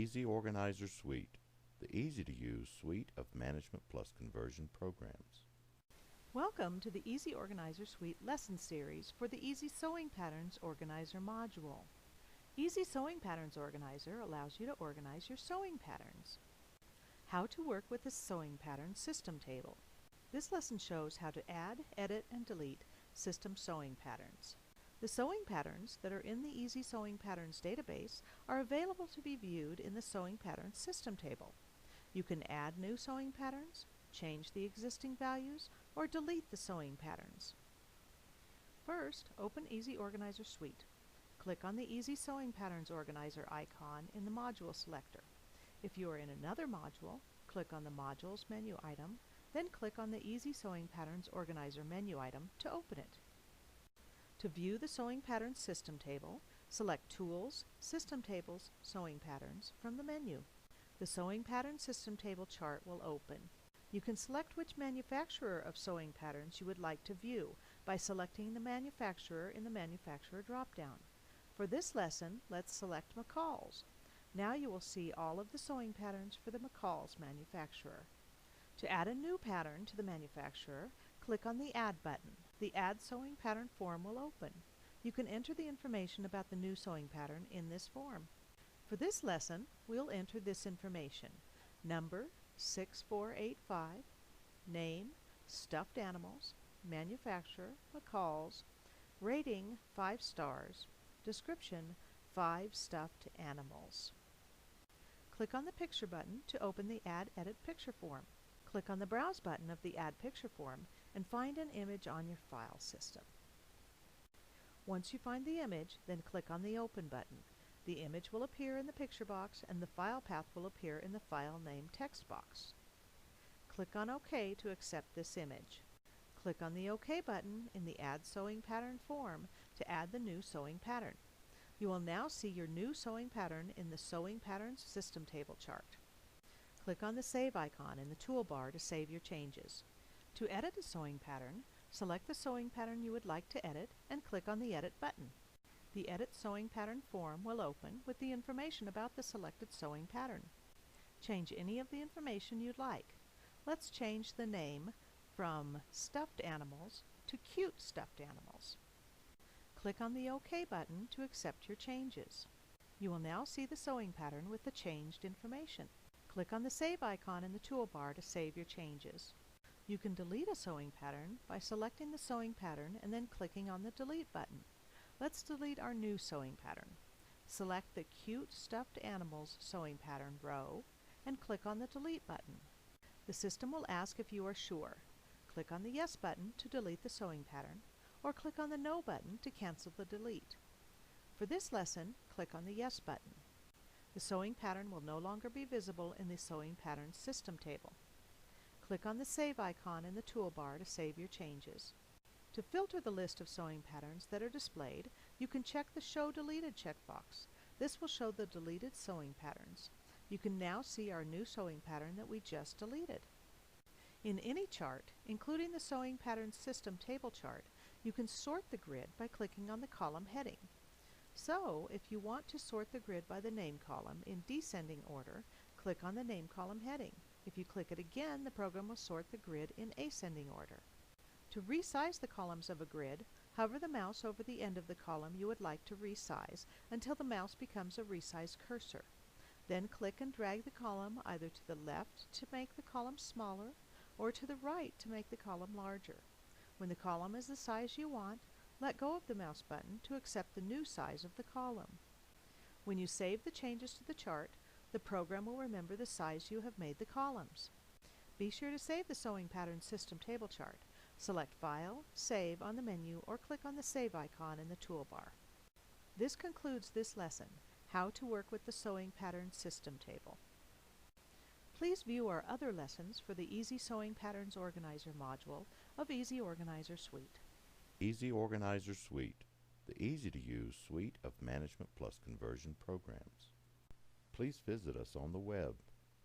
Easy Organizer Suite, the easy-to-use suite of Management Plus conversion programs. Welcome to the Easy Organizer Suite lesson series for the Easy Sewing Patterns Organizer module. Easy Sewing Patterns Organizer allows you to organize your sewing patterns. How to work with the Sewing Pattern System Table. This lesson shows how to add, edit, and delete system sewing patterns. The sewing patterns that are in the Easy Sewing Patterns database are available to be viewed in the Sewing Patterns System Table. You can add new sewing patterns, change the existing values, or delete the sewing patterns. First, open Easy Organizer Suite. Click on the Easy Sewing Patterns Organizer icon in the Module selector. If you are in another module, click on the Modules menu item, then click on the Easy Sewing Patterns Organizer menu item to open it. To view the Sewing Patterns System Table, select Tools, System Tables, Sewing Patterns from the menu. The Sewing Pattern System Table chart will open. You can select which manufacturer of sewing patterns you would like to view by selecting the manufacturer in the Manufacturer drop-down. For this lesson, let's select McCall's. Now you will see all of the sewing patterns for the McCall's manufacturer. To add a new pattern to the manufacturer, click on the Add button. The Add Sewing Pattern form will open. You can enter the information about the new sewing pattern in this form. For this lesson, we'll enter this information: number 6485, name stuffed animals, manufacturer McCall's, rating 5 stars, description 5 stuffed animals. Click on the Picture button to open the Add Edit Picture form. Click on the Browse button of the Add Picture form and find an image on your file system. Once you find the image, then click on the Open button. The image will appear in the picture box and the file path will appear in the file name text box. Click on OK to accept this image. Click on the OK button in the Add Sewing Pattern form to add the new sewing pattern. You will now see your new sewing pattern in the Sewing Patterns System Table chart. Click on the Save icon in the toolbar to save your changes. To edit a sewing pattern, select the sewing pattern you would like to edit and click on the Edit button. The Edit Sewing Pattern form will open with the information about the selected sewing pattern. Change any of the information you'd like. Let's change the name from Stuffed Animals to Cute Stuffed Animals. Click on the OK button to accept your changes. You will now see the sewing pattern with the changed information. Click on the Save icon in the toolbar to save your changes. You can delete a sewing pattern by selecting the sewing pattern and then clicking on the Delete button. Let's delete our new sewing pattern. Select the Cute Stuffed Animals sewing pattern row and click on the Delete button. The system will ask if you are sure. Click on the Yes button to delete the sewing pattern, or click on the No button to cancel the delete. For this lesson, click on the Yes button. The sewing pattern will no longer be visible in the Sewing Patterns System Table. Click on the Save icon in the toolbar to save your changes. To filter the list of sewing patterns that are displayed, you can check the Show Deleted checkbox. This will show the deleted sewing patterns. You can now see our new sewing pattern that we just deleted. In any chart, including the Sewing Patterns System Table chart, you can sort the grid by clicking on the column heading. So, if you want to sort the grid by the name column in descending order, click on the name column heading. If you click it again, the program will sort the grid in ascending order. To resize the columns of a grid, hover the mouse over the end of the column you would like to resize until the mouse becomes a resize cursor. Then click and drag the column either to the left to make the column smaller or to the right to make the column larger. When the column is the size you want, let go of the mouse button to accept the new size of the column. When you save the changes to the chart, the program will remember the size you have made the columns. Be sure to save the Sewing Patterns System Table chart. Select File, Save on the menu, or click on the Save icon in the toolbar. This concludes this lesson, How to Work with the Sewing Patterns System Table. Please view our other lessons for the Easy Sewing Patterns Organizer module of Easy Organizer Suite. Easy Organizer Suite, the easy-to-use suite of Management Plus conversion programs. Please visit us on the web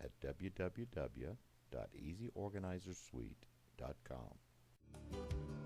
at www.easyorganizersuite.com.